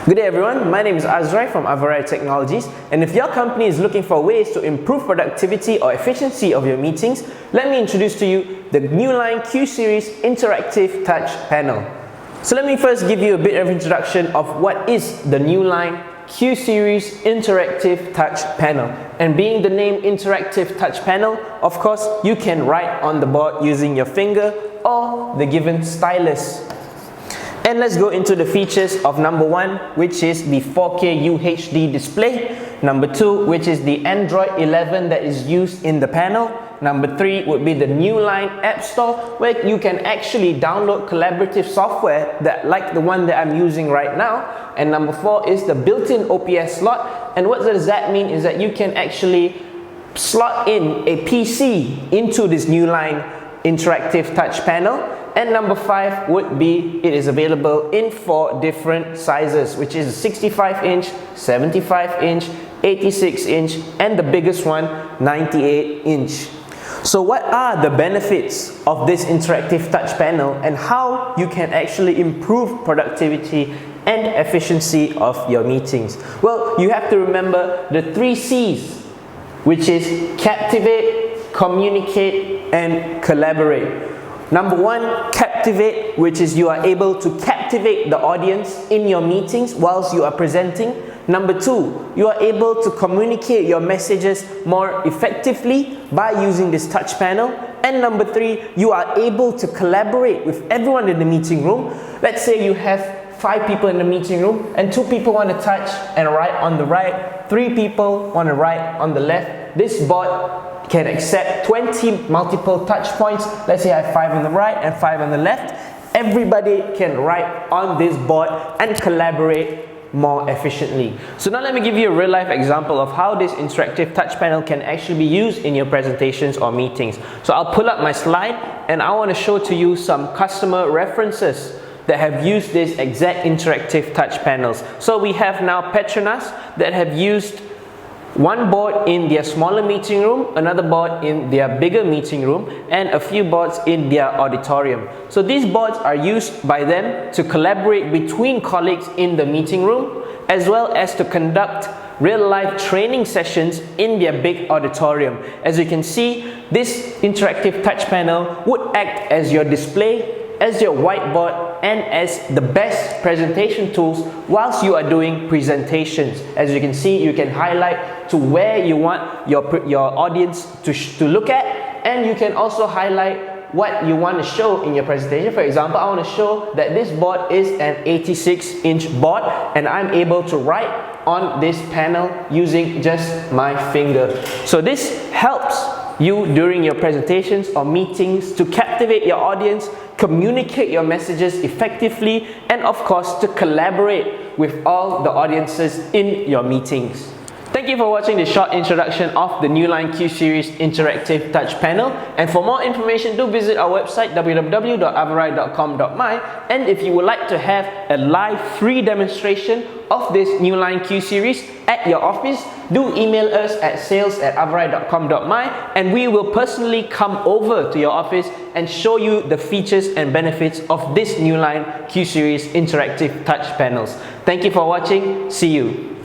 Good day everyone, my name is Azrai from Avarai Technologies, and if your company is looking for ways to improve productivity or efficiency of your meetings, let me introduce to you the Newline Q-Series Interactive Touch Panel. So let me first give you a bit of introduction of what is the Newline Q-Series Interactive Touch Panel. And being the name Interactive Touch Panel, of course, you can write on the board using your finger or the given stylus. And let's go into the features of number 1, which is the 4K UHD display. Number 2, which is the Android 11 that is used in the panel. Number 3 would be the Newline App Store, where you can actually download collaborative software like the one that I'm using right now. And number 4 is the built-in OPS slot. And what does that mean is that you can actually slot in a PC into this Newline Interactive Touch Panel. And number 5 would be, it is available in 4 different sizes, which is 65-inch, 75-inch, 86-inch, and the biggest one, 98-inch. So what are the benefits of this interactive touch panel and how you can actually improve productivity and efficiency of your meetings? Well, you have to remember the 3 C's, which is captivate, communicate, and collaborate. Number 1, captivate, which is you are able to captivate the audience in your meetings whilst you are presenting. Number 2, you are able to communicate your messages more effectively by using this touch panel. And number 3, you are able to collaborate with everyone in the meeting room. Let's say you have 5 people in the meeting room and 2 people want to touch and write on the right, 3 people want to write on the left. This board can accept 20 multiple touch points. Let's say I have 5 on the right and 5 on the left. Everybody can write on this board and collaborate more efficiently. So now let me give you a real life example of how this interactive touch panel can actually be used in your presentations or meetings. So I'll pull up my slide and I want to show to you some customer references that have used this exact interactive touch panels. So we have now Petronas that have used one board in their smaller meeting room, another board in their bigger meeting room, and a few boards in their auditorium. So these boards are used by them to collaborate between colleagues in the meeting room, as well as to conduct real-life training sessions in their big auditorium. As you can see, this interactive touch panel would act as your display, as your whiteboard, and as the best presentation tools whilst you are doing presentations. As you can see, you can highlight to where you want your audience to look at, and you can also highlight what you want to show in your presentation. For example, I want to show that this board is an 86-inch board and I'm able to write on this panel using just my finger. So this helps you during your presentations or meetings to captivate your audience, communicate your messages effectively, and of course to collaborate with all the audiences in your meetings. Thank you for watching this short introduction of the Newline Q-Series Interactive Touch Panel. And for more information, do visit our website www.avarai.com.my. And if you would like to have a live free demonstration of this Newline Q-Series at your office, do email us at sales@avarai.com.my and we will personally come over to your office and show you the features and benefits of this Newline Q-Series Interactive Touch Panels. Thank you for watching. See you.